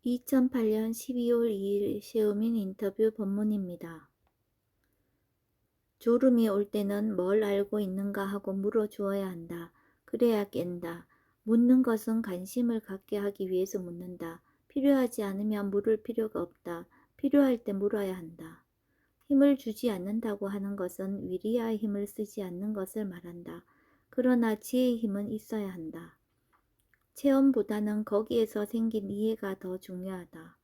2008년 12월 2일 셰오민 인터뷰 본문입니다. 졸음이 올 때는 뭘 알고 있는가 하고 물어주어야 한다. 그래야 깬다. 묻는 것은 관심을 갖게 하기 위해서 묻는다. 필요하지 않으면 물을 필요가 없다. 필요할 때 물어야 한다. 힘을 주지 않는다고 하는 것은 위리아의 힘을 쓰지 않는 것을 말한다. 그러나 지혜의 힘은 있어야 한다. 체험보다는 거기에서 생긴 이해가 더 중요하다.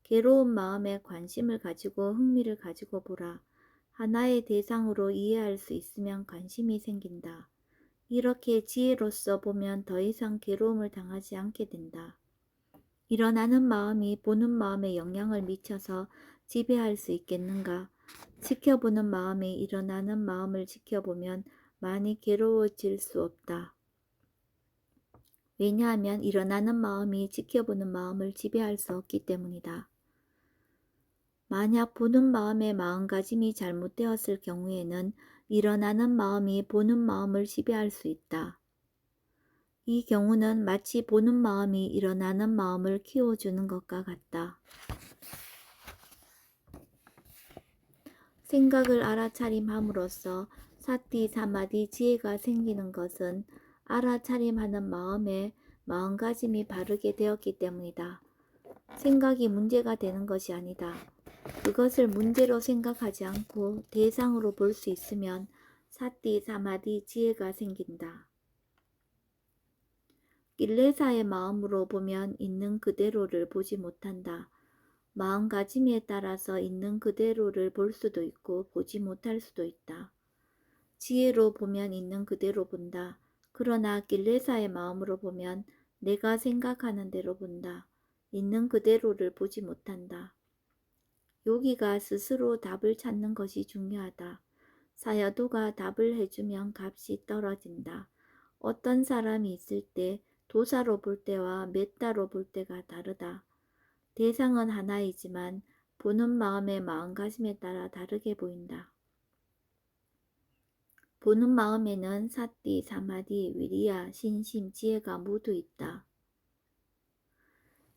괴로운 마음에 관심을 가지고 흥미를 가지고 보라. 하나의 대상으로 이해할 수 있으면 관심이 생긴다. 이렇게 지혜로서 보면 더 이상 괴로움을 당하지 않게 된다. 일어나는 마음이 보는 마음에 영향을 미쳐서 지배할 수 있겠는가? 지켜보는 마음이 일어나는 마음을 지켜보면 많이 괴로워질 수 없다. 왜냐하면 일어나는 마음이 지켜보는 마음을 지배할 수 없기 때문이다. 만약 보는 마음의 마음가짐이 잘못되었을 경우에는 일어나는 마음이 보는 마음을 지배할 수 있다. 이 경우는 마치 보는 마음이 일어나는 마음을 키워주는 것과 같다. 생각을 알아차림함으로써 사티 사마디 지혜가 생기는 것은 알아차림하는 마음의 마음가짐이 바르게 되었기 때문이다. 생각이 문제가 되는 것이 아니다. 그것을 문제로 생각하지 않고 대상으로 볼 수 있으면 사티 사마디 지혜가 생긴다. 길레사의 마음으로 보면 있는 그대로를 보지 못한다. 마음가짐에 따라서 있는 그대로를 볼 수도 있고 보지 못할 수도 있다. 지혜로 보면 있는 그대로 본다. 그러나 길레사의 마음으로 보면 내가 생각하는 대로 본다. 있는 그대로를 보지 못한다. 요기가 스스로 답을 찾는 것이 중요하다. 사야도가 답을 해주면 값이 떨어진다. 어떤 사람이 있을 때 도사로 볼 때와 메타로 볼 때가 다르다. 대상은 하나이지만 보는 마음의 마음가짐에 따라 다르게 보인다. 보는 마음에는 사띠, 사마디, 위리야, 신심, 지혜가 모두 있다.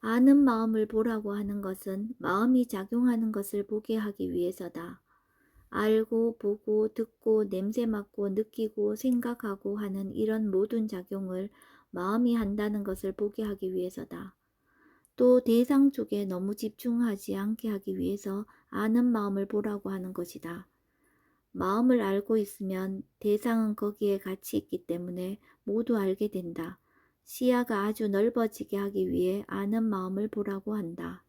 아는 마음을 보라고 하는 것은 마음이 작용하는 것을 보게 하기 위해서다. 알고, 보고, 듣고, 냄새 맡고, 느끼고, 생각하고 하는 이런 모든 작용을 마음이 한다는 것을 보게 하기 위해서다. 또 대상 쪽에 너무 집중하지 않게 하기 위해서 아는 마음을 보라고 하는 것이다. 마음을 알고 있으면 대상은 거기에 같이 있기 때문에 모두 알게 된다. 시야가 아주 넓어지게 하기 위해 아는 마음을 보라고 한다.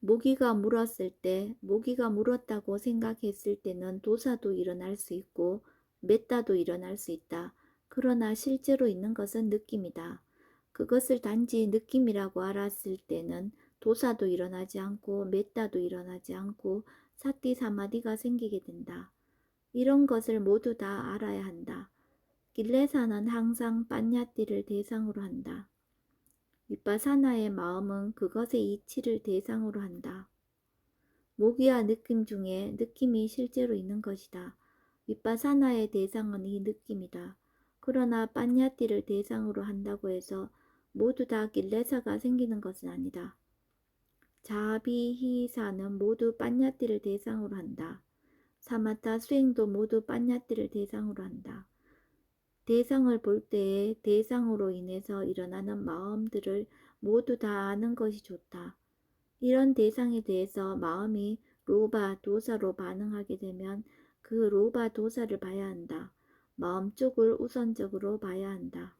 모기가 물었을 때 모기가 물었다고 생각했을 때는 도사도 일어날 수 있고 메따도 일어날 수 있다. 그러나 실제로 있는 것은 느낌이다. 그것을 단지 느낌이라고 알았을 때는 도사도 일어나지 않고 메따도 일어나지 않고 사띠 사마디가 생기게 된다. 이런 것을 모두 다 알아야 한다. 길레사는 항상 빤야띠를 대상으로 한다. 윗바사나의 마음은 그것의 이치를 대상으로 한다. 모기와 느낌 중에 느낌이 실제로 있는 것이다. 윗바사나의 대상은 이 느낌이다. 그러나 빤야띠를 대상으로 한다고 해서 모두 다 길레사가 생기는 것은 아니다. 자비히사는 모두 빤야띠를 대상으로 한다. 사마타 수행도 모두 빤야띠를 대상으로 한다. 대상을 볼 때에 대상으로 인해서 일어나는 마음들을 모두 다 아는 것이 좋다. 이런 대상에 대해서 마음이 로바 도사로 반응하게 되면 그 로바 도사를 봐야 한다. 마음 쪽을 우선적으로 봐야 한다.